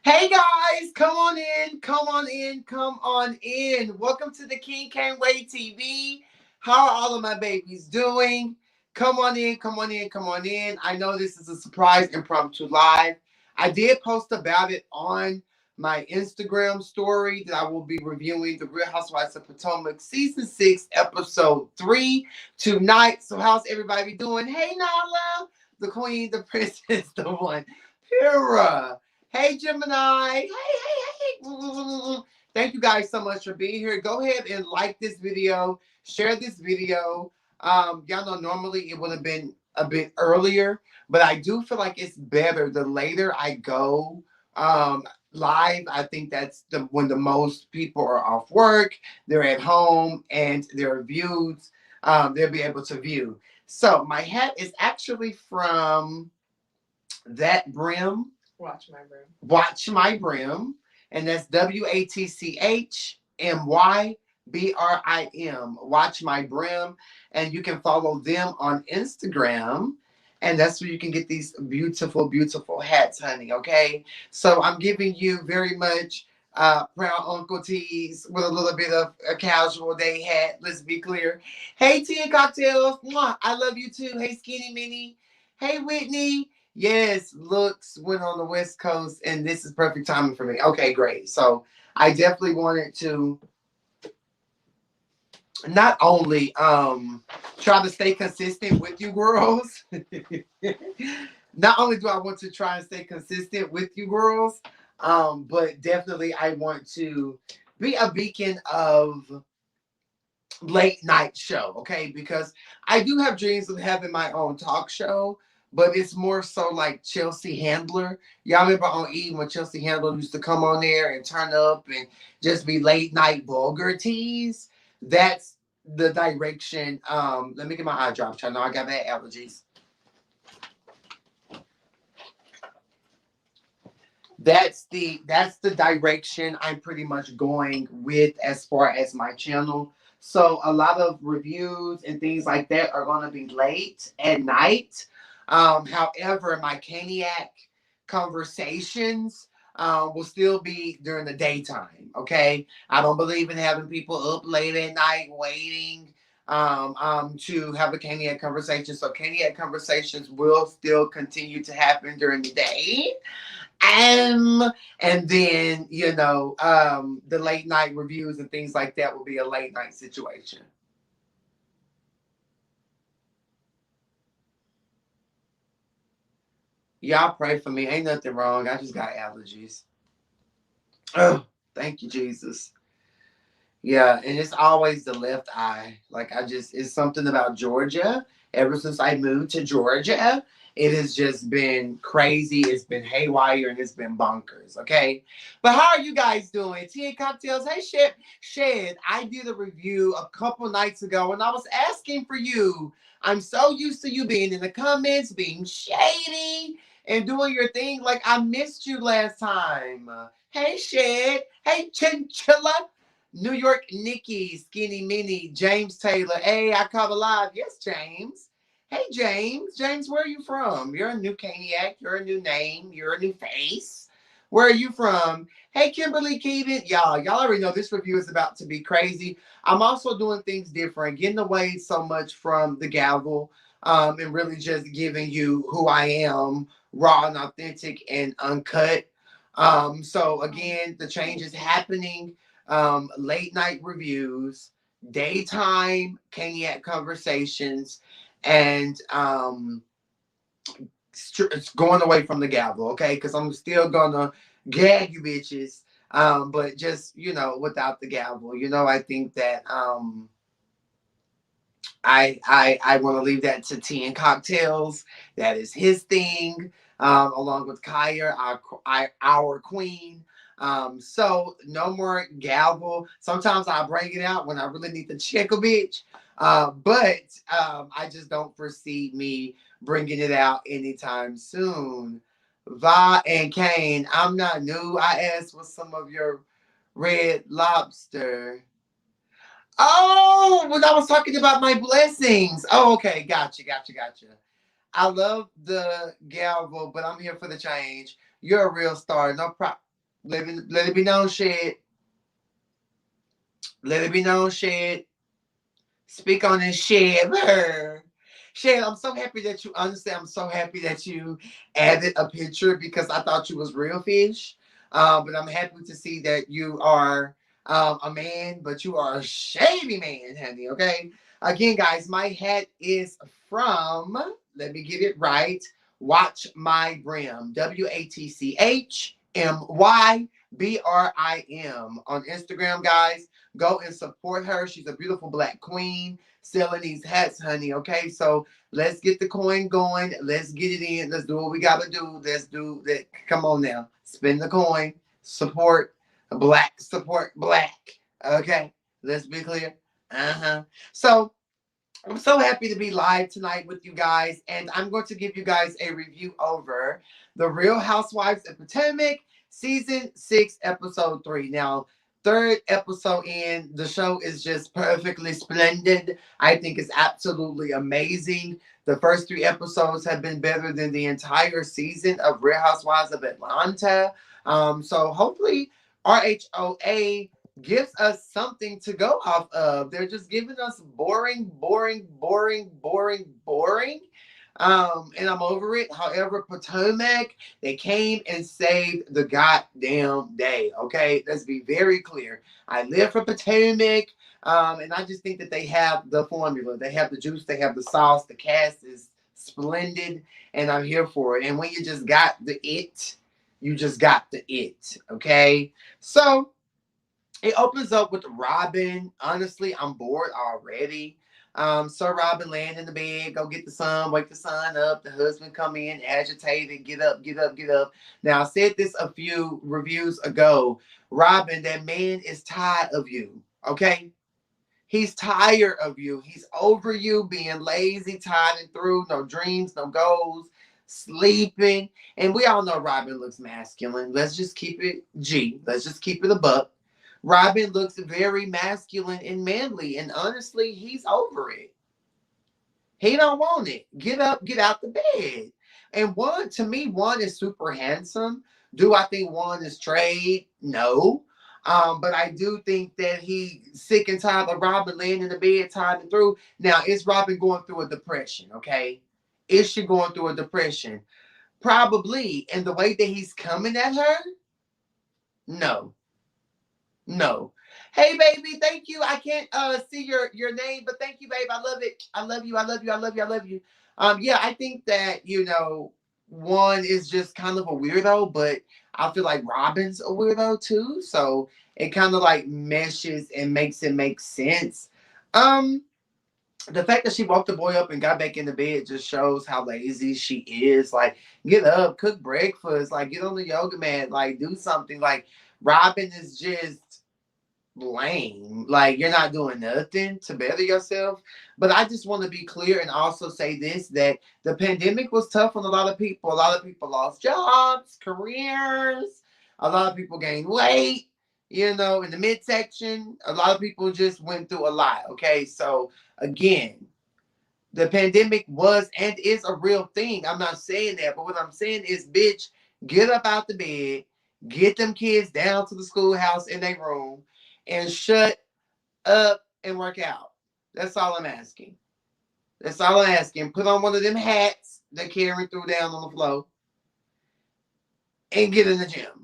Hey guys, come on in, come on in, come on in. Welcome to the King Can't Wait TV. How are all of my babies doing? Come on in, come on in, come on in. I know this is a surprise impromptu live. I did post about it on my Instagram story that I will be reviewing the Real Housewives of Potomac season 6, episode 3 tonight. So how's everybody doing? Hey Nala, the queen, the princess, the one. Pura. Hey Gemini. Hey. Thank you guys so much for being here. Go ahead and like this video, share this video. Y'all know normally it would have been a bit earlier, but I do feel like it's better the later I go live. I think that's the when the most people are off work, they're at home, and their views they'll be able to view. So my hat is actually from that brim. Watch my room. Watch My Brim. And that's WATCHMYBRIM. Watch My Brim. And you can follow them on Instagram. And that's where you can get these beautiful, beautiful hats, honey. Okay. So I'm giving you very much brown uncle tees with a little bit of a casual day hat. Let's be clear. Hey, tea and cocktails. Mwah, I love you too. Hey, Skinny Minnie. Hey, Whitney. Yes, looks went on the West Coast, and this is perfect timing for me. Okay, great. So I definitely wanted to not only try to stay consistent with you girls. Not only do I want to try and stay consistent with you girls, but definitely I want to be a beacon of late night show, okay? Because I do have dreams of having my own talk show, but it's more so like Chelsea Handler. Y'all remember on E when Chelsea Handler used to come on there and turn up and just be late night vulgar tease? That's the direction. Let me get my eye drops. I know I got bad allergies. That's the direction I'm pretty much going with as far as my channel. So a lot of reviews and things like that are going to be late at night. However, my Caniac conversations will still be during the daytime. Okay, I don't believe in having people up late at night waiting to have a Caniac conversation. So Caniac conversations will still continue to happen during the day. And then, the late night reviews and things like that will be a late night situation. Y'all pray for me. Ain't nothing wrong. I just got allergies. Oh, thank you, Jesus. Yeah, and it's always the left eye. Like it's something about Georgia. Ever since I moved to Georgia, it has just been crazy. It's been haywire and it's been bonkers. Okay, but how are you guys doing? Tea and cocktails. Hey, Shed. I did a review a couple nights ago, and I was asking for you. I'm so used to you being in the comments, being shady and doing your thing. Like I missed you last time. Hey, Shed. Hey, Chinchilla. New York Nikki, Skinny Minnie, James Taylor. Hey, I caught alive. Yes, James. Hey, James. James, where are you from? You're a new Caniac. You're a new name. You're a new face. Where are you from? Hey, Kimberly Keaton. Y'all already know this review is about to be crazy. I'm also doing things different, getting away so much from the gavel, and really just giving you who I am, raw and authentic and uncut. So again, the change is happening, late night reviews, daytime Caniac conversations, and it's going away from the gavel, okay? Because I'm still gonna gag you bitches, but just without the gavel. I think that I want to leave that to tea and cocktails. That is his thing, along with Kaya, our queen. So no more gavel. Sometimes I bring it out when I really need to check a bitch. But I just don't foresee me bringing it out anytime soon. Va and Cain, I'm not new. I asked for some of your red lobster. Oh, when I was talking about my blessings. Oh, okay. Gotcha. I love the gavel, but I'm here for the change. You're a real star. No problem. Let it be known, Shed. Let it be known, Shed. Speak on this, Shed. Shed, I'm so happy that you understand. I'm so happy that you added a picture because I thought you was real fish. But I'm happy to see that you are a man, but you are a shady man, honey. Okay. Again, guys, my hat is from, let me get it right. Watch My Brim. WATCHMYBRIM on Instagram, guys. Go and support her. She's a beautiful black queen selling these hats, honey. Okay, so let's get the coin going. Let's get it in. Let's do what we gotta do. Let's do that. Come on now. Spend the coin. Support black. Support black. Okay. Let's be clear. Uh-huh. So I'm so happy to be live tonight with you guys, and I'm going to give you guys a review over The Real Housewives of Potomac, Season 6, Episode 3. Now, third episode in, the show is just perfectly splendid. I think it's absolutely amazing. The first three episodes have been better than the entire season of Real Housewives of Atlanta. So hopefully, RHOA gives us something to go off of. They're just giving us boring, boring, boring, boring, boring. And I'm over it. However, Potomac, they came and saved the goddamn day. Okay, let's be very clear. I live for Potomac. And I just think that they have the formula. They have the juice, they have the sauce, the cast is splendid, and I'm here for it. And when you just got the it, you just got the it. Okay. So it opens up with Robin. Honestly, I'm bored already. So Robin laying in the bed, go get the son, wake the son up. The husband come in, agitated, get up, get up, get up. Now I said this a few reviews ago. Robin, that man is tired of you. Okay? He's tired of you. He's over you being lazy, tired and through, no dreams, no goals, sleeping. And we all know Robin looks masculine. Let's just keep it G. Let's just keep it a buck. Robin looks very masculine and manly, and honestly, he's over it. He don't want it. Get up, get out the bed. And one, to me, one is super handsome. Do I think one is trade? No. But I do think that he's sick and tired of Robin laying in the bed, tired and through. Now, is Robin going through a depression? Okay, is she going through a depression? Probably. And the way that he's coming at her, no. No. Hey baby, thank you. I can't see your name, but thank you, babe. I love it. I love you. I love you. I love you. I love you. Yeah, I think that, one is just kind of a weirdo, but I feel like Robin's a weirdo too. So it kind of like meshes and makes it make sense. Um, the fact that she woke the boy up and got back in the bed just shows how lazy she is. Like, get up, cook breakfast, like get on the yoga mat, like do something. Like Robin is just lame. Like you're not doing nothing to better yourself. But I just want to be clear and also say this, that the pandemic was tough on a lot of people. A lot of people lost jobs, careers. A lot of people gained weight. In the midsection, a lot of people just went through a lot. Okay, so again, the pandemic was and is a real thing. I'm not saying that, but what I'm saying is, bitch, get up out the bed, get them kids down to the schoolhouse in their room, and shut up and work out. That's all I'm asking. That's all I'm asking. Put on one of them hats that Karen threw down on the floor and get in the gym.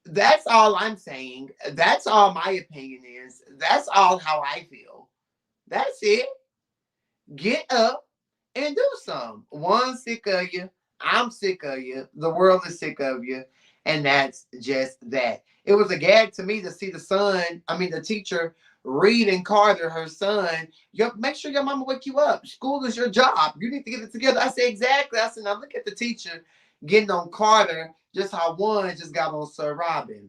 That's all I'm saying. That's all my opinion is. That's all how I feel. That's it. Get up and do something. One, sick of you. I'm sick of you. The world is sick of you. And that's just that. It was a gag to me to see the teacher reading Carter, her son. Make sure your mama wake you up. School is your job. You need to get it together. I said, exactly. I said, now look at the teacher getting on Carter, just how one just got on Sir Robin.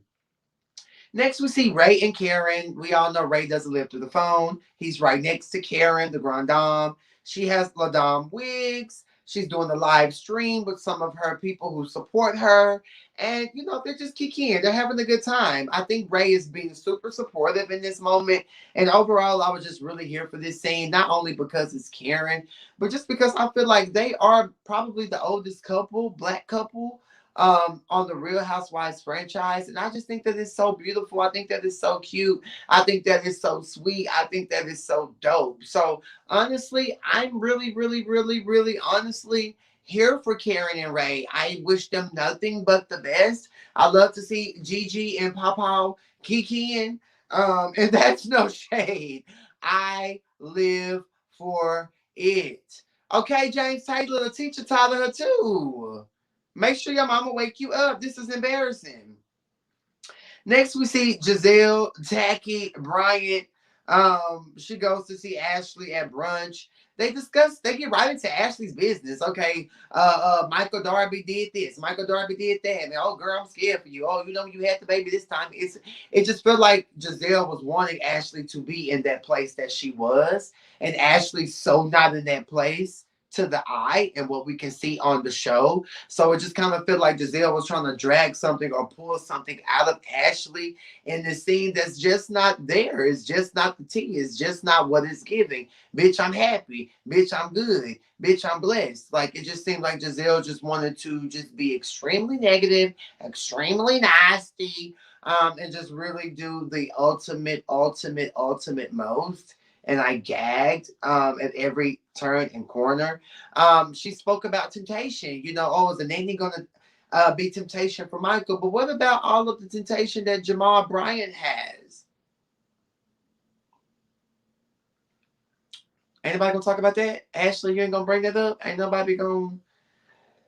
Next, we see Ray and Karen. We all know Ray doesn't live through the phone. He's right next to Karen, the Grand Dame. She has La Dame wigs. She's doing a live stream with some of her people who support her. And, they're just kicking. They're having a good time. I think Ray is being super supportive in this moment. And overall, I was just really here for this scene, not only because it's Karen, but just because I feel like they are probably the oldest couple, black couple, on the Real Housewives franchise. And I just think that it's so beautiful. I think that it's so cute. I think that it's so sweet. I think that it's so dope. So honestly, I'm really, really, really, really honestly here for Karen and Ray. I wish them nothing but the best. I love to see Gigi and Papa kikiing. And that's no shade. I live for it. Okay, James Taylor, the teacher, taught her too. Make sure your mama wake you up. This is embarrassing. Next, we see Giselle, Tacky, Bryant. She goes to see Ashley at brunch. They get right into Ashley's business. Okay, Michael Darby did this. Michael Darby did that. And oh, girl, I'm scared for you. Oh, you know, you had the baby this time. It just felt like Giselle was wanting Ashley to be in that place that she was. And Ashley's so not in that place to the eye and what we can see on the show. So it just kind of felt like Giselle was trying to drag something or pull something out of Ashley in the scene that's just not there. It's just not the tea. It's just not what it's giving. Bitch, I'm happy. Bitch, I'm good. Bitch, I'm blessed. Like it just seemed like Giselle just wanted to just be extremely negative, extremely nasty, and just really do the ultimate, ultimate, ultimate most. And I gagged at every turn and corner. She spoke about temptation. You know, oh, is the nanny going to be temptation for Michael? But what about all of the temptation that Jamal Bryant has? Ain't nobody gonna talk about that? Ashley, you ain't gonna bring that up? Ain't nobody gonna.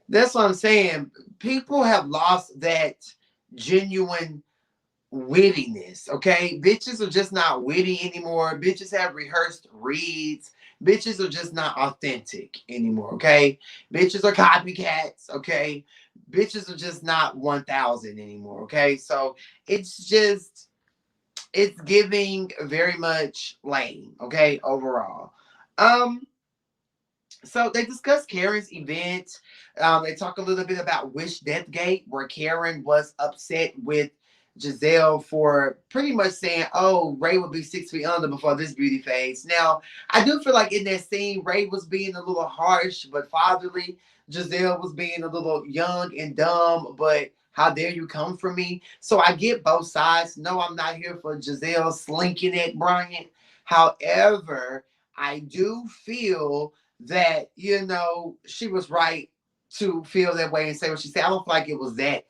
That's what I'm saying. People have lost that genuine wittiness, okay? Bitches are just not witty anymore. Bitches have rehearsed reads. Bitches are just not authentic anymore, okay? Bitches are copycats, okay? Bitches are just not 1,000 anymore, okay? So it's just, it's giving very much lame, okay, overall. Um, so they discuss Karen's event. They talk a little bit about Wish Deathgate, where Karen was upset with Giselle for pretty much saying, "Oh, Ray will be 6 feet under before this beauty phase." Now, I do feel like in that scene, Ray was being a little harsh but fatherly. Giselle was being a little young and dumb, but how dare you come for me? So I get both sides. No, I'm not here for Giselle slinking at Bryant. However, I do feel that, you know, she was right to feel that way and say what she said. I don't feel like it was that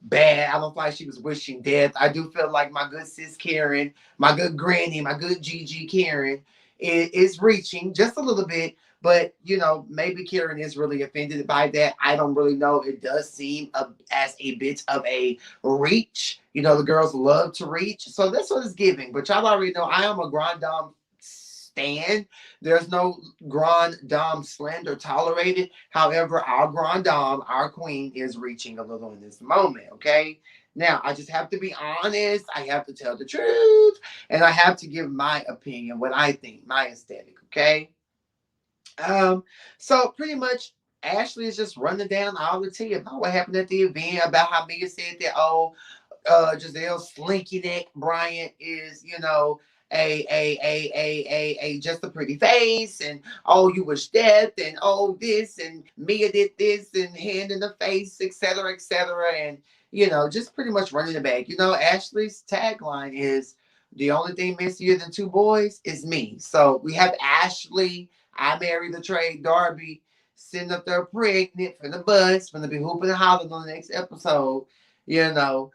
bad. I don't feel like she was wishing death. I do feel like my good sis Karen, my good granny, my good Gigi Karen is reaching just a little bit. But, you know, maybe Karen is really offended by that. I don't really know. It does seem as a bit of a reach. You know, the girls love to reach. So that's what it's giving. But y'all already know I am a Grand Dame stand. There's no Grand Dame slander tolerated. However, our Grand Dame, our queen, is reaching a little in this moment, okay? Now, I just have to be honest. I have to tell the truth. And I have to give my opinion, what I think, my aesthetic, okay? Um, so pretty much Ashley is just running down all the tea about what happened at the event, about how Mia said that, oh, Giselle Slinky Neck Bryant is, you know, just a pretty face, and oh, you was death, and oh, this, and Mia did this, and hand in the face, etc., and you know, just pretty much running the bag. You know, Ashley's tagline is the only thing messier than two boys is me. So we have Ashley. I married the trade Darby sitting up there pregnant for the bus, gonna be hooping and hollering on the next episode. You know,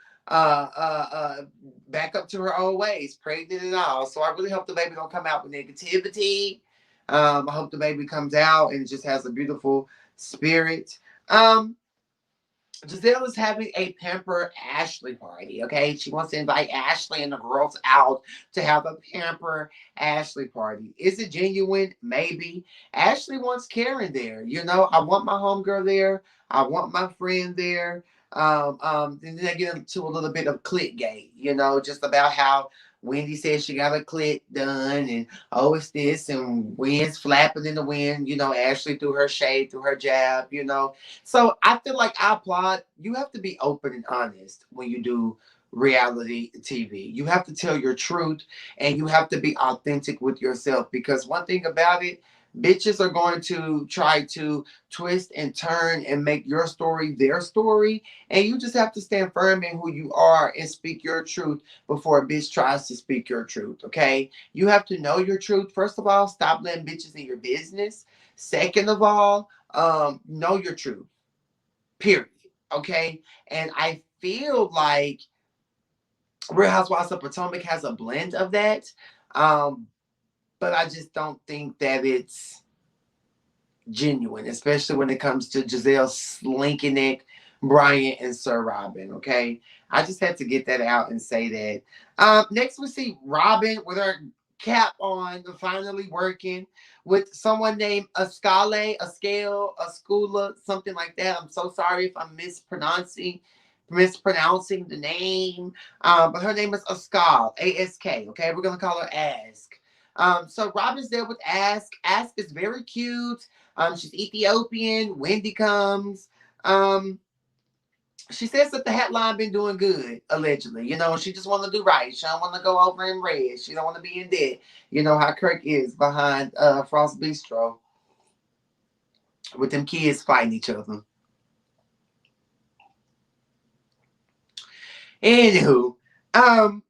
back up to her old ways, pregnant and all. So I really hope the baby don't come out with negativity. I hope the baby comes out and just has a beautiful spirit. Um, Giselle is having a pamper Ashley party. Okay, she wants to invite Ashley and the girls out to have a pamper Ashley party. Is it genuine? Maybe. Ashley wants Karen there. You know, I want my homegirl there. I want my friend there. And then they get into a little bit of clickgate. You know, just about how Wendy said she got a clit done, and oh, it's this, and wind's flapping in the wind. You know, Ashley threw her shade, through her jab. You know, so I feel like I applaud. You have to be open and honest when you do reality TV. You have to tell your truth and you have to be authentic with yourself, because one thing about it, Bitches are going to try to twist and turn and make your story their story. And you just have to stand firm in who you are and speak your truth before a bitch tries to speak your truth. Okay. You have to know your truth. First of all, stop letting bitches in your business. Second of all, know your truth. Period. Okay. And I feel like Real Housewives of Potomac has a blend of that. Um, but I just don't think that it's genuine, especially when it comes to Giselle slinking it, Brian and Sir Robin. Okay, I just had to get that out and say that. Next, we see Robin with her cap on, finally working with someone named Ascale, a scale, a schooler, something like that. I'm so sorry if I'm mispronouncing the name. But her name is Askal, A-S-K. Okay, we're gonna call her Ask. So Robin's there with Ask. Ask is very cute. She's Ethiopian. Wendy comes. Um, she says that the headline been doing good, allegedly. You know, she just want to do right. She don't want to go over in red. She don't want to be in debt. You know how Kirk is behind Frost Bistro with them kids fighting each other. Anywho, um,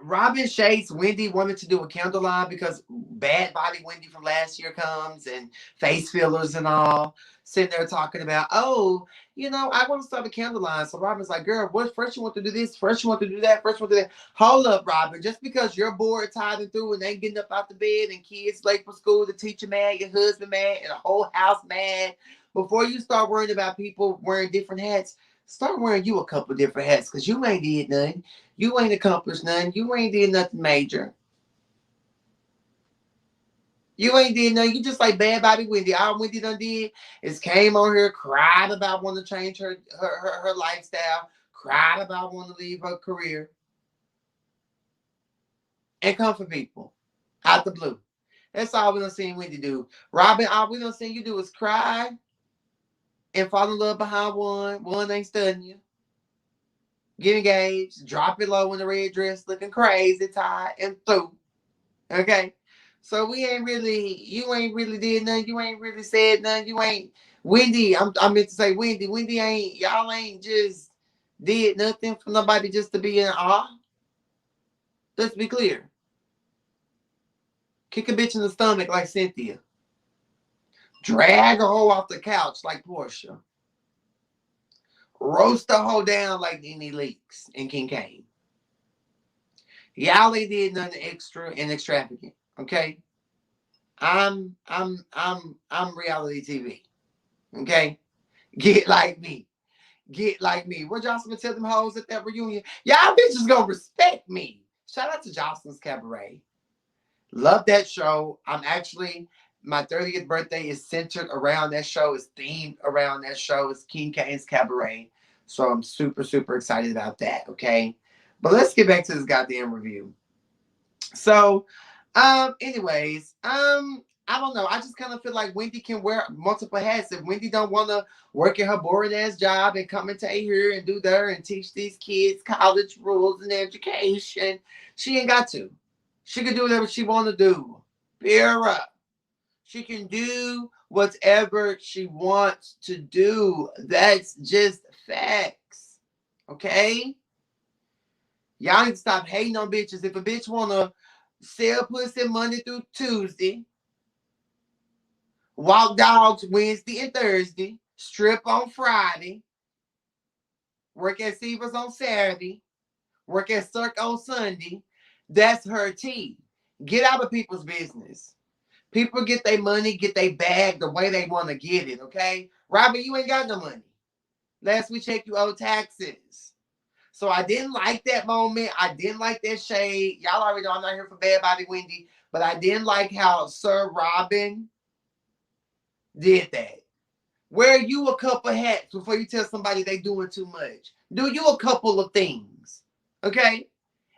Robin Shades, Wendy wanted to do a candle line because Bad Body Wendy from last year comes and face fillers and all. Sitting there talking about, oh, you know, I want to start a candle line. So Robin's like, girl, what first you want to do this? First you want to do that? First you want to do that? Hold up, Robin. Just because you're bored, tired, and through and ain't getting up out the bed and kids late for school, the teacher mad, your husband mad, and the whole house mad, before you start worrying about people wearing different hats, start wearing you a couple different hats because you ain't did nothing. You ain't accomplished nothing. You ain't did nothing major. You ain't did nothing. You just like Bad Body Wendy. All Wendy done did is came on here, cried about wanting to change her lifestyle, cried about wanting to leave her career, and come for people out the blue. That's all we done seen Wendy do. Robin, all we done seen you do is cry and fall in love behind one. One ain't studying you. Get engaged, drop it low in the red dress, looking crazy, tired, and through. Okay. So we ain't really, you ain't really did nothing. You ain't really said nothing. You ain't, Wendy, I meant to say Wendy. Wendy ain't, y'all ain't just did nothing for nobody just to be in awe. Let's be clear. Kick a bitch in the stomach like Cynthia. Drag a hoe off the couch like Portia. Roast a hoe down like Nene Leaks and King Cain. Y'all ain't did nothing extra and extravagant. Okay. I'm reality TV. Okay. Get like me. Get like me. What Jocelyn tell them hoes at that reunion? Y'all bitches gonna respect me. Shout out to Jocelyn's Cabaret. Love that show. I'm actually, my 30th birthday is centered around that show, is themed around that show. It's King Kane's Cabaret. So I'm super, super excited about that. Okay. But let's get back to this goddamn review. So, anyways, I don't know. I just kind of feel like Wendy can wear multiple hats. If Wendy don't want to work at her boring ass job and commentate here and do there and teach these kids college rules and education, she ain't got to. She can do whatever she want to do. Period. She can do whatever she wants to do. That's just facts. Okay? Y'all need to stop hating on bitches. If a bitch wanna sell pussy Monday through Tuesday, walk dogs Wednesday and Thursday, strip on Friday, work at Seavers on Saturday, work at Cirque on Sunday, that's her tea. Get out of people's business. People get their money, get their bag the way they want to get it, okay? Robin, you ain't got no money. Last we checked, you owe taxes. So I didn't like that moment. I didn't like that shade. Y'all already know I'm not here for Bad Body Wendy, but I didn't like how Sir Robin did that. Wear you a couple hats before you tell somebody they doing too much. Do you a couple of things, okay?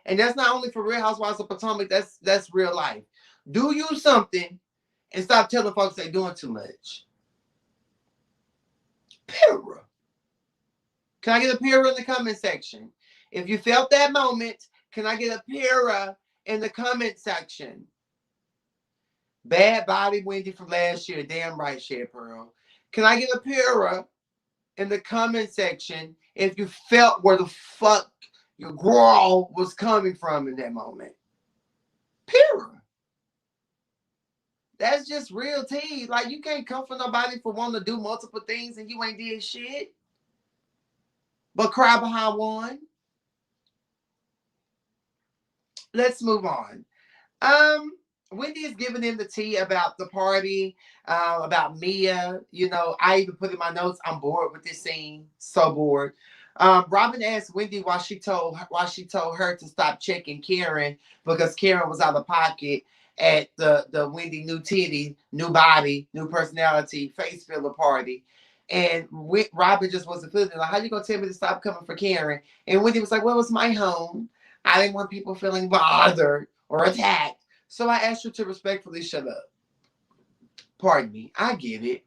And that's not only for Real Housewives of Potomac. That's real life. Do you something and stop telling folks they doing too much. Period. Can I get a period in the comment section? If you felt that moment, can I get a period in the comment section? Bad body Wendy from last year. Damn right, Shea Pearl. Can I get a pura in the comment section if you felt where the fuck your girl was coming from in that moment? Pura. That's just real tea. Like, you can't come for nobody for wanting to do multiple things and you ain't did shit but cry behind one. Let's move on. Um, Wendy is giving him the tea about the party, about Mia. You know, I even put in my notes, I'm bored with this scene. So bored. Robin asked Wendy why she told her to stop checking Karen because Karen was out of pocket at the Wendy new titty, new body, new personality face filler party. And Robin just wasn't feeling it. Like, how you gonna tell me to stop coming for Karen? And Wendy was like, well, it's my home. I didn't want people feeling bothered or attacked. So I asked you to respectfully shut up. Pardon me. I get it.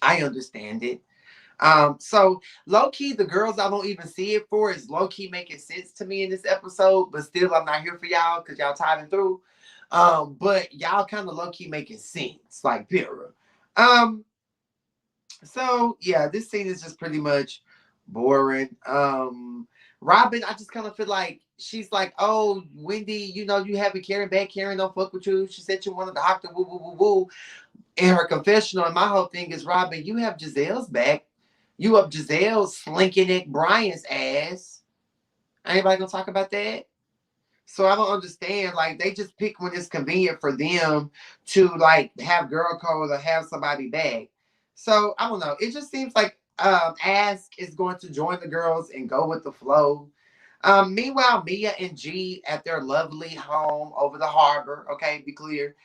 I understand it. So low key, the girls I don't even see it for is low key making sense to me in this episode, but still I'm not here for y'all because y'all tied through. But y'all kind of low key making sense, like Pyrrha. Um, so yeah, this scene is just pretty much boring. Robin, I just kind of feel like she's like, oh, Wendy, you know, you haven't Karen back. Karen don't fuck with you. She said you want a doctor, woo, woo, woo, woo. In her confessional, and my whole thing is, Robin, you have Giselle's back. You up Giselle's slinking it Brian's ass. Anybody gonna talk about that? So I don't understand. Like, they just pick when it's convenient for them to like have girl code or have somebody back. So I don't know. It just seems like Ask is going to join the girls and go with the flow. Meanwhile, Mia and G at their lovely home over the harbor. Okay, be clear.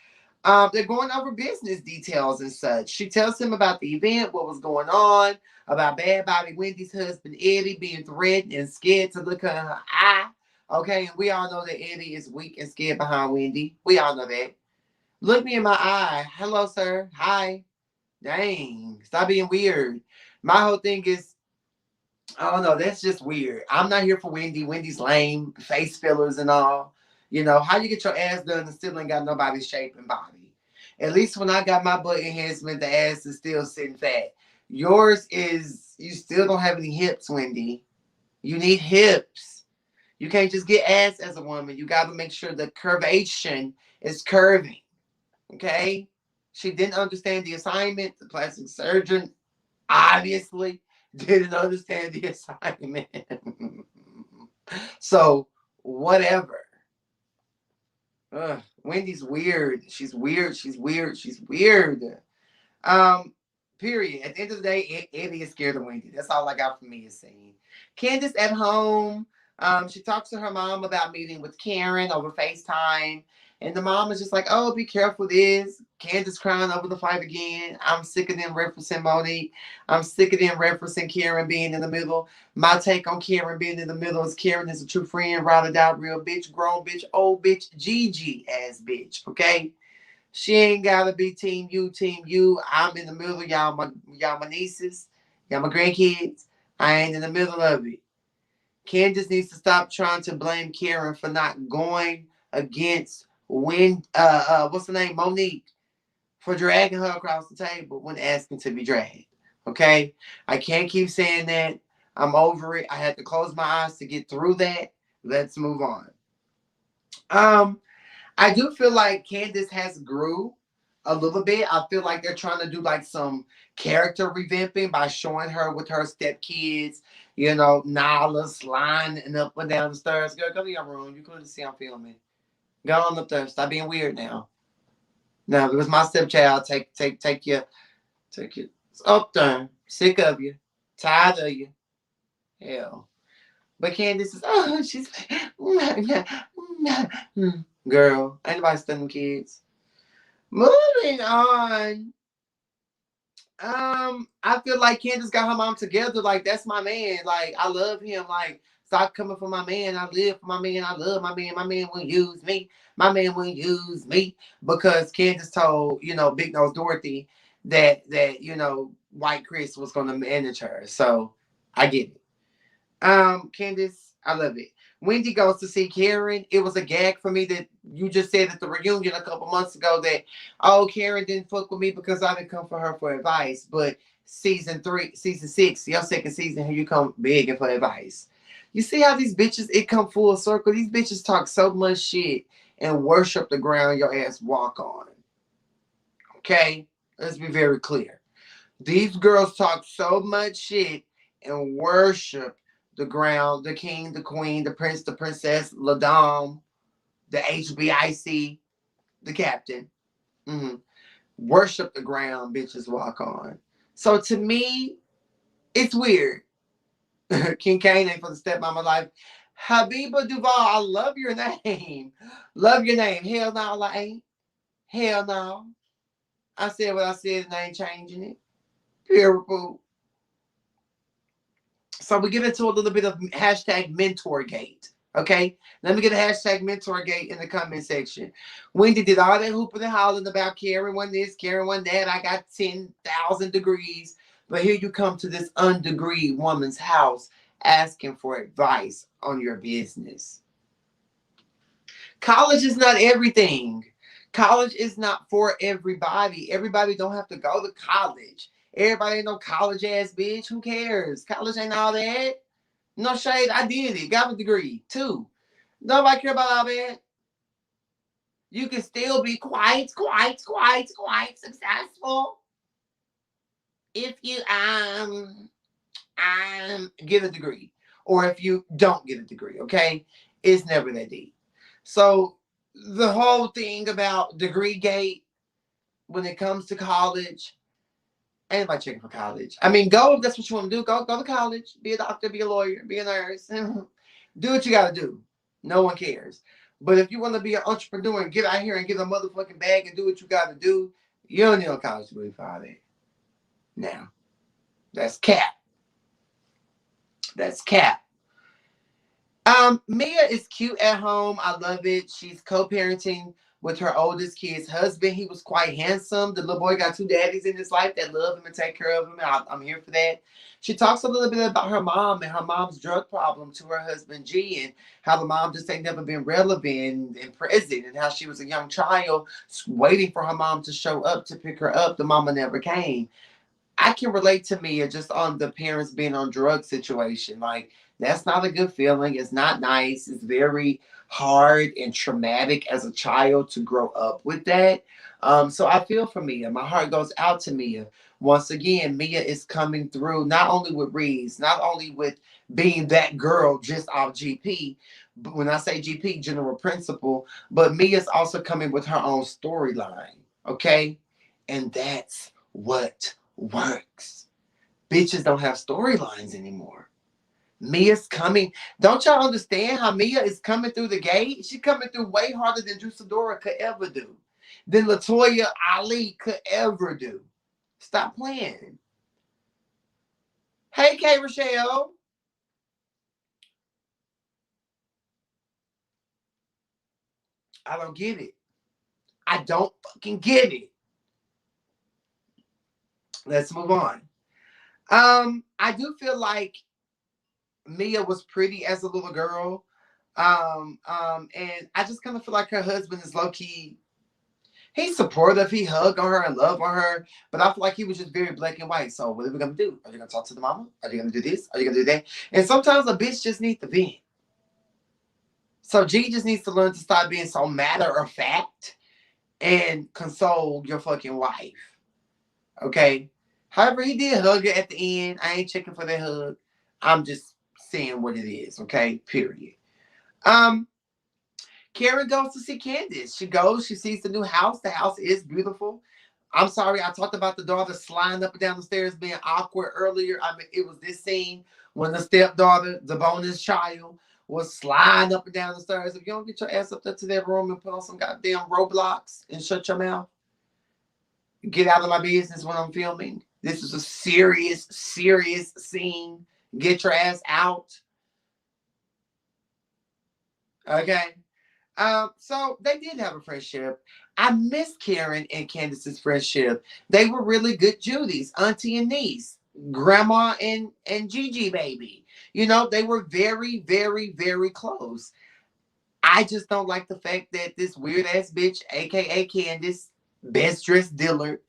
They're going over business details and such. She tells him about the event, what was going on, about Bad Bobby Wendy's husband Eddie being threatened and scared to look her in her eye. Okay, and we all know that Eddie is weak and scared behind Wendy. We all know that. Look me in my eye. Hello, sir. Hi. Dang. Stop being weird. My whole thing is, I don't know. That's just weird. I'm not here for Wendy. Wendy's lame, face fillers and all. You know, how you get your ass done and still ain't got nobody's shape and body. At least when I got my butt enhancement, the ass is still sitting fat. Yours is, you still don't have any hips, Wendy. You need hips. You can't just get ass as a woman. You got to make sure the curvation is curving. Okay? She didn't understand the assignment. The plastic surgeon obviously didn't understand the assignment. So, whatever. Wendy's weird. She's weird. She's weird. She's weird. Um, Period. At the end of the day, Eddie is scared of Wendy. That's all I got from me is saying. Candace at home. She talks to her mom about meeting with Karen over FaceTime. And the mom is just like, oh, be careful this. Candace crying over the fight again. I'm sick of them referencing Monique. I'm sick of them referencing Karen being in the middle. My take on Karen being in the middle is Karen is a true friend, ride it out, real bitch, grown bitch, old bitch, Gigi ass bitch. Okay? She ain't gotta be team you, team you. I'm in the middle, y'all my nieces, y'all my grandkids. I ain't in the middle of it. Candace needs to stop trying to blame Karen for not going against what's the name? Monique, for dragging her across the table when asking to be dragged. Okay? I can't keep saying that. I'm over it. I had to close my eyes to get through that. Let's move on. Um, I do feel like Candace has grew a little bit. I feel like they're trying to do like some character revamping by showing her with her stepkids, you know, Nala sliding up and down the stairs. Girl, go to your room. You couldn't see I'm filming. Go on up there. Stop being weird now. Now, if it was my stepchild, take your up there. Sick of you. Tired of you. Hell. But Candace is, oh, she's girl. Ain't nobody studying kids. Moving on. I feel like Candace got her mom together. Like, that's my man. Like, I love him. Like, stop coming for my man. I live for my man. I love my man. My man won't use me. My man won't use me. Because Candace told, you know, Big Nose Dorothy that, you know, White Chris was gonna manage her. So I get it. Candace, I love it. Wendy goes to see Karen. It was a gag for me that you just said at the reunion a couple months ago that, oh, Karen didn't fuck with me because I didn't come for her for advice. But season 6, your second season, here you come begging for advice. You see how these bitches, it come full circle. These bitches talk so much shit and worship the ground your ass walk on. Okay? Let's be very clear. These girls talk so much shit and worship the ground, the king, the queen, the prince, the princess, la dame, the HBIC, the captain. Mm-hmm. Worship the ground bitches walk on. So to me, it's weird. King Cain ain't for the stepmama life. Habiba Duval, I love your name. Love your name. Hell no, I ain't. Hell no. I said what I said and I ain't changing it. Beautiful. So we get into a little bit of hashtag mentorgate. Okay, let me get a hashtag mentorgate in the comment section. Wendy did all that hooping and hollering about Karen won this, Karen won that. I got 10,000 degrees, but here you come to this undegreed woman's house asking for advice on your business. College is not everything. College is not for everybody. Everybody don't have to go to college. Everybody ain't no college ass bitch. Who cares? College ain't all that. No shade. I did it. Got a degree too. Nobody care about all that. You can still be quite successful if you get a degree, or if you don't get a degree. Okay, it's never that deep. So the whole thing about degree gate when it comes to college, ain't nobody checking for college. I mean, go if that's what you want to do. Go to college. Be a doctor. Be a lawyer. Be a nurse. Do what you got to do. No one cares. But if you want to be an entrepreneur and get out here and get a motherfucking bag and do what you got to do, you don't need no college degree for all that. Now, that's cap. That's cap. Mia is cute at home. I love it. She's co-parenting with her oldest kid's husband. He was quite handsome. The little boy got two daddies in his life that love him and take care of him. I'm here for that. She talks a little bit about her mom and her mom's drug problem to her husband G, and how the mom just ain't never been relevant in prison, and how she was a young child waiting for her mom to show up to pick her up. The mama never came. I can relate to Mia just on the parents being on drug situation. Like, that's not a good feeling. It's not nice. It's very hard and traumatic as a child to grow up with that. So I feel for Mia. My heart goes out to Mia. Once again, Mia is coming through not only with Reeds, not only with being that girl just off GP. But when I say GP, general principle, but Mia's also coming with her own storyline. Okay? And that's what works. Bitches don't have storylines anymore. Mia's coming. Don't y'all understand how Mia is coming through the gate? She's coming through way harder than Juisadora could ever do, than Latoya Ali could ever do. Stop playing. Hey, K. Rochelle. I don't get it. I don't fucking get it. Let's move on. I do feel like Mia was pretty as a little girl. And I just kind of feel like her husband is low key. He's supportive. He hug on her and love on her. But I feel like he was just very black and white. So what are we gonna do? Are you gonna talk to the mama? Are you gonna do this? Are you gonna do that? And sometimes a bitch just needs to vent. So G just needs to learn to stop being so matter of fact and console your fucking wife. Okay. However, he did hug her at the end. I ain't checking for that hug. I'm just saying what it is. Okay. Period. Um, Karen goes to see Candace. She goes, she sees the new house. The house is beautiful. I'm sorry, I talked about the daughter sliding up and down the stairs being awkward earlier. I mean, it was this scene when the stepdaughter, the bonus child, was sliding up and down the stairs. If you don't get your ass up there to that room and put on some goddamn Roblox and shut your mouth, get out of my business when I'm filming. This is a serious, serious scene. Get your ass out. Okay. So they did have a friendship. I miss Karen and Candace's friendship. They were really good Judies, auntie and niece, grandma and Gigi baby. You know, they were very, very, very close. I just don't like the fact that this weird ass bitch, aka Candace, best dressed Dillard,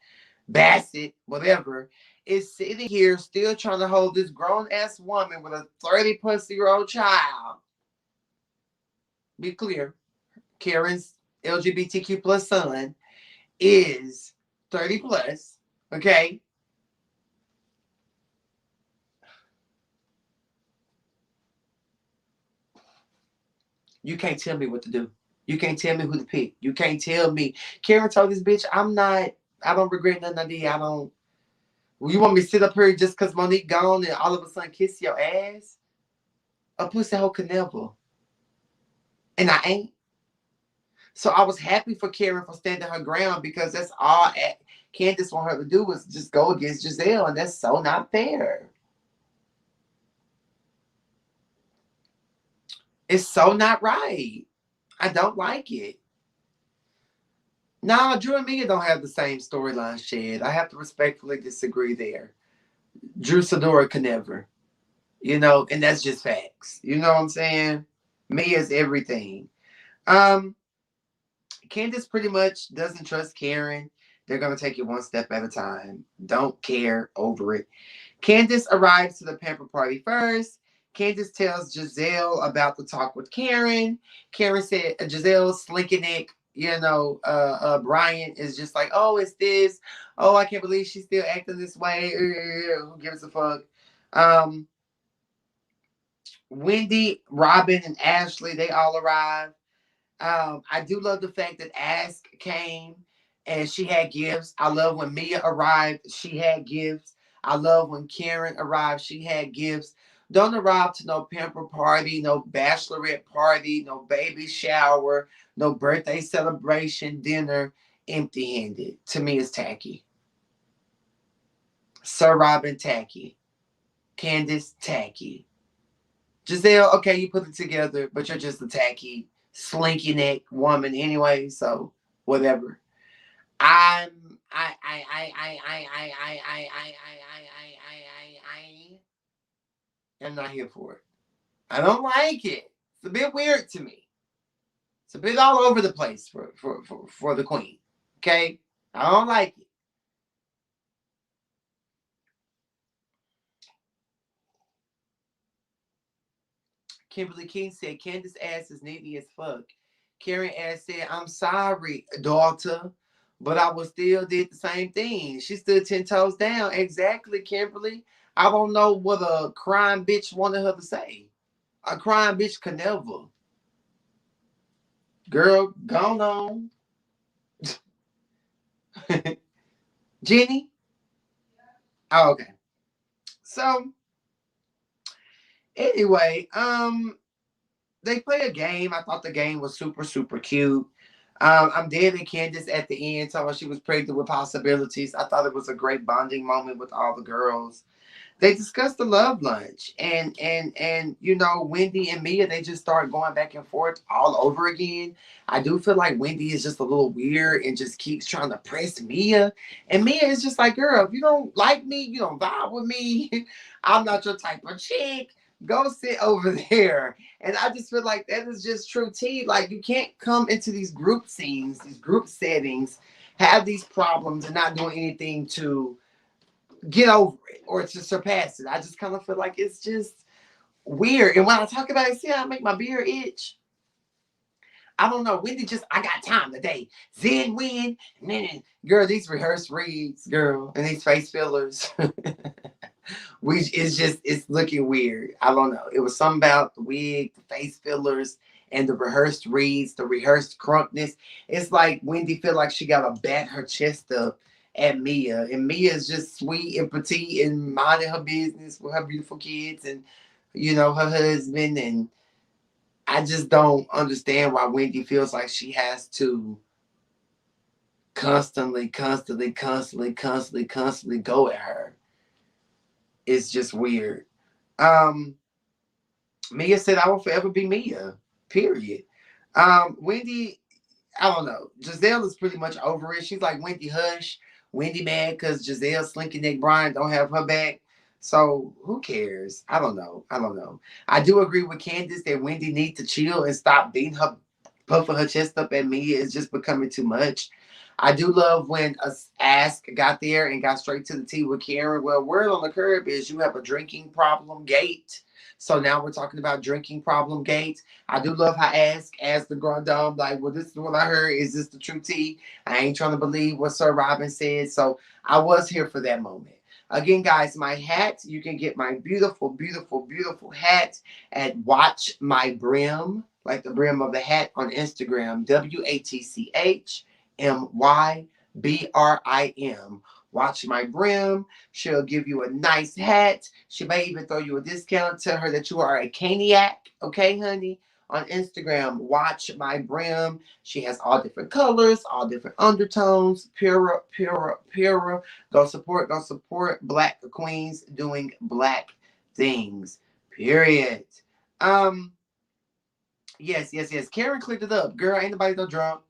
Bassett, whatever, is sitting here still trying to hold this grown ass woman with a 30-plus-year-old child. Be clear, Karen's LGBTQ plus son is 30 plus. Okay. You can't tell me what to do. You can't tell me who to pick. You can't tell me. Karen told this bitch, I don't regret nothing I did. I don't. Well, you want me to sit up here just because Monique gone and all of a sudden kiss your ass? A pussy hoe could never. And I ain't. So I was happy for Karen for standing her ground because that's all Candace want her to do was just go against Giselle. And that's so not fair. It's so not right. I don't like it. No, Drew and Mia don't have the same storyline, Shed. I have to respectfully disagree there. Drew Sidora can never. You know, and that's just facts. You know what I'm saying? Mia's everything. Um, Candace pretty much doesn't trust Karen. They're gonna take it one step at a time. Don't care over it. Candace arrives to the pamper party first. Candace tells Giselle about the talk with Karen. Karen said Giselle's slinking it. You know, Brian is just like, oh, it's this. Oh, I can't believe she's still acting this way. Who gives a fuck? Um, Wendy, Robin, and Ashley, they all arrive. I do love the fact that Ask came and she had gifts. I love when Mia arrived, she had gifts. I love when Karen arrived, she had gifts. Don't arrive to no pamper party, no bachelorette party, no baby shower, no birthday celebration, dinner, empty handed. To me, it's tacky. Sir Robin, tacky. Candace, tacky. Giselle, okay, you put it together, but you're just a tacky, slinky neck woman anyway, so whatever. I am not here for it. I don't like it. It's a bit weird to me. It's a bit all over the place for the queen. Okay? I don't like it. Kimberly King said, Candace ass is needy as fuck. Karen ass said, I'm sorry, daughter, but I would still did the same thing. She stood 10 toes down. Exactly, Kimberly. I don't know what a crying bitch wanted her to say. A crying bitch can never. Girl, gone on. Jenny? Oh, okay. So, anyway, they play a game. I thought the game was super, super cute. I'm dead in Candace at the end, so she was pregnant with possibilities. I thought it was a great bonding moment with all the girls. They discussed the love lunch, and you know, Wendy and Mia, they just start going back and forth all over again. I do feel like Wendy is just a little weird and just keeps trying to press Mia, and Mia is just like, girl, if you don't like me, you don't vibe with me, I'm not your type of chick. Go sit over there. And I just feel like that is just true tea. Like, you can't come into these group scenes, these group settings, have these problems and not doing anything to get over it or to surpass it. I just kind of feel like it's just weird. And when I talk about it, see how I make my beard itch? I don't know. Wendy just, I got time today. Zen win. And then, girl, these rehearsed reads, girl, and these face fillers. It's looking weird. I don't know. It was something about the wig, the face fillers, and the rehearsed reads, the rehearsed crunkness. It's like Wendy feel like she got to bat her chest up at Mia. And Mia is just sweet and petite and minding her business with her beautiful kids and, you know, her husband. And I just don't understand why Wendy feels like she has to constantly go at her. It's just weird. Um, Mia said, I will forever be Mia. Period. Wendy, I don't know. Giselle is pretty much over it. She's like, Wendy, hush. Wendy mad because Giselle Slinky Nick Bryan don't have her back. So who cares? I don't know. I don't know. I do agree with Candace that Wendy needs to chill and stop beating her, puffing her chest up at me. It's just becoming too much. I do love when Ask got there and got straight to the tea with Karen. Well, word on the curb is you have a drinking problem gate. So now we're talking about drinking problem gate. I do love how Ask asked the grand dame, like, well, this is what I heard. Is this the true tea? I ain't trying to believe what Sir Robin said. So I was here for that moment. Again, guys, my hat, you can get my beautiful, beautiful, beautiful hat at Watch My Brim, like the brim of the hat on Instagram, WATCHMYBRIM. Watch My Brim. She'll give you a nice hat. She may even throw you a discount. Tell her that you are a caniac, okay, honey? On Instagram, Watch My Brim. She has all different colors, all different undertones. Pura, pura, pura. Go support Black queens doing Black things. Period. Um, yes, yes, yes. Karen cleared it up. Girl, ain't nobody no drunk.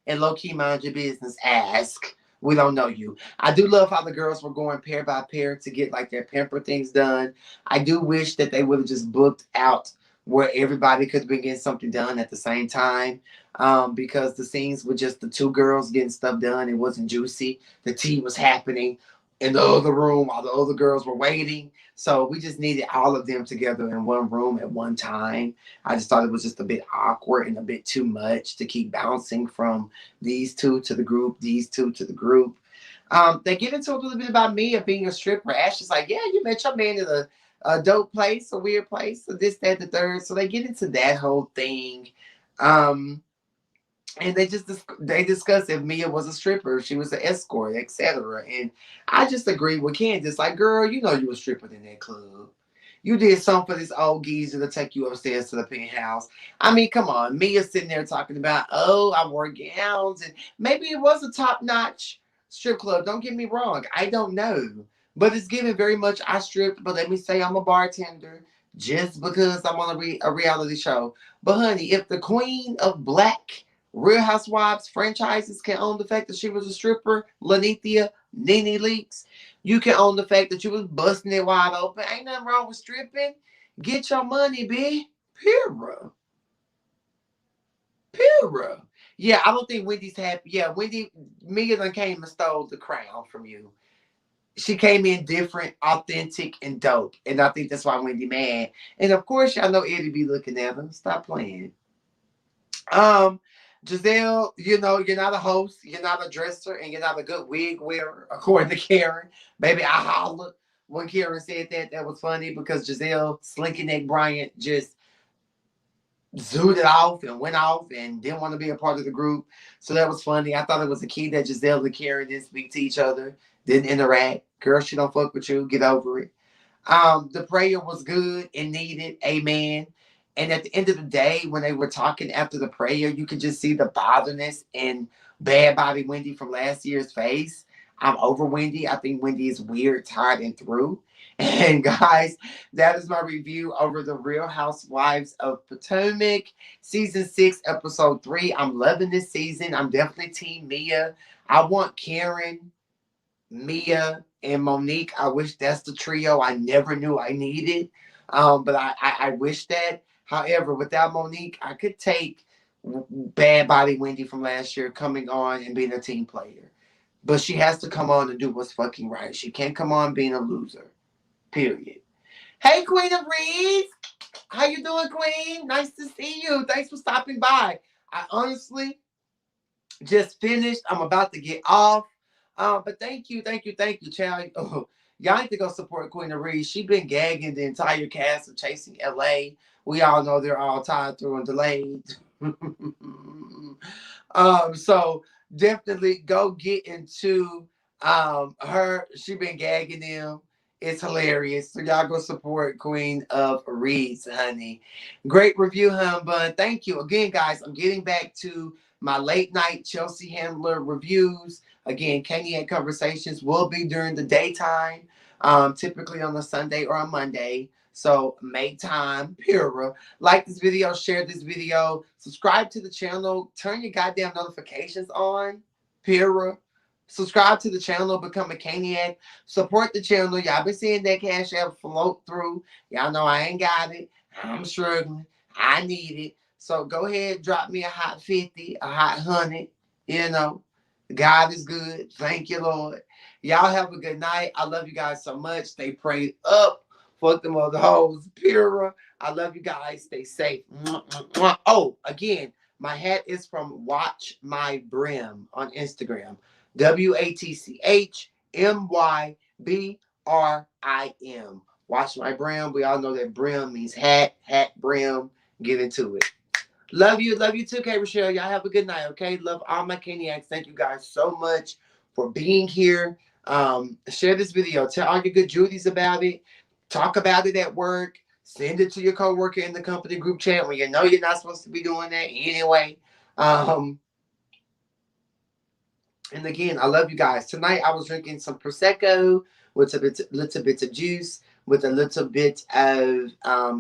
And low key mind your business. Ask. We don't know you. I do love how the girls were going pair by pair to get like their pamper things done. I do wish that they would have just booked out where everybody could be getting something done at the same time. Because the scenes with just the two girls getting stuff done, it wasn't juicy. The tea was happening in the other room while the other girls were waiting. So we just needed all of them together in one room at one time. I just thought it was just a bit awkward and a bit too much to keep bouncing from these two to the group, these two to the group. They get into a little bit about me of being a stripper. Ashley's like, yeah, you met your man in a dope place, a weird place, so this, that, the third. So they get into that whole thing. Um, and they discussed if Mia was a stripper, she was an escort, etc. And I just agree with Candace, like, girl, you know you a stripper in that club. You did something for this old geezer to take you upstairs to the penthouse. I mean, come on. Mia's sitting there talking about, oh, I wore gowns. And maybe it was a top notch strip club. Don't get me wrong. I don't know. But it's given very much I stripped, but let me say I'm a bartender just because I'm on a reality show. But honey, if the queen of Black Real Housewives franchises can own the fact that she was a stripper, Lanithia, Nene Leaks, you can own the fact that you was busting it wide open. Ain't nothing wrong with stripping. Get your money, B. Pura. Pura. Yeah, I don't think Wendy's happy. Yeah, Wendy, Mia done came and stole the crown from you. She came in different, authentic, and dope. And I think that's why Wendy mad. And of course, y'all know Eddie be looking at her. Stop playing. Um, Giselle, you know, you're not a host, you're not a dresser, and you're not a good wig wearer, according to Karen. Baby, I hollered when Karen said that. That was funny because Giselle, Slinky Neck Bryant, just zooted off and went off and didn't want to be a part of the group. So that was funny. I thought it was a key that Giselle and Karen didn't speak to each other, didn't interact. Girl, she don't fuck with you. Get over it. The prayer was good and needed. Amen. And at the end of the day, when they were talking after the prayer, you could just see the botherness in Bad Bobby Wendy from last year's face. I'm over Wendy. I think Wendy is weird, tired, and through. And guys, that is my review over the Real Housewives of Potomac, season 6, episode 3. I'm loving this season. I'm definitely Team Mia. I want Karen, Mia, and Monique. I wish that's the trio I never knew I needed. But I wish that. However, without Monique, I could take Bad Body Wendy from last year coming on and being a team player. But she has to come on and do what's fucking right. She can't come on being a loser. Period. Hey, Queen of Reeds. How you doing, Queen? Nice to see you. Thanks for stopping by. I honestly just finished. I'm about to get off. But thank you, thank you, thank you, child. Oh, y'all need to go support Queen of Reed. She been gagging the entire cast of Chasing LA. We all know they're all tied through and delayed. So definitely go get into her. She been gagging them. It's hilarious. So y'all go support Queen of Reeds, honey. Great review, hun bun. Thank you again, guys. I'm getting back to my late night Chelsea Handler reviews. Again, Candy Conversations will be during the daytime, typically on a Sunday or a Monday. So make time, Pura. Like this video, share this video, subscribe to the channel, turn your goddamn notifications on, Pura. Subscribe to the channel, become a Caniac. Support the channel. Y'all been seeing that Cash App float through. Y'all know I ain't got it. I'm struggling. I need it. So go ahead, drop me a hot 50, a hot 100. You know, God is good. Thank you, Lord. Y'all have a good night. I love you guys so much. Stay prayed up. Fuck them other hoes. Pura. I love you guys. Stay safe. Mwah, mwah, mwah. Oh, again, my hat is from Watch My Brim on Instagram. WATCHMYBRIM. Watch my brim. We all know that brim means hat, hat, brim. Get into it. Love you. Love you too, K. Rochelle. Y'all have a good night, okay? Love all my Caniacs. Thank you guys so much for being here. Share this video. Tell all your good Judies about it. Talk about it at work. Send it to your coworker in the company group chat when you know you're not supposed to be doing that anyway. Um, and again, I love you guys. Tonight I was drinking some prosecco with little bit of juice with a little bit of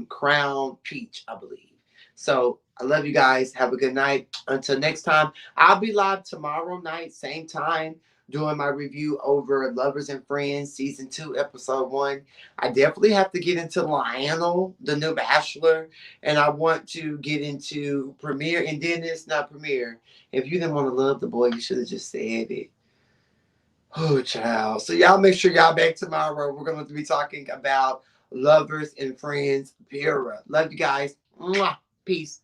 Crown Peach, I believe. So I love you guys. Have a good night. Until next time, I'll be live tomorrow night, same time, doing my review over Lovers and Friends season 2, episode 1. I definitely have to get into Lionel, the new Bachelor, and I want to get into Premiere, and then it's not Premiere. If you didn't want to love the boy, you should have just said it. Oh, child. So y'all make sure y'all back tomorrow. We're going to be talking about Lovers and Friends. Vera. Love you guys. Mwah. Peace.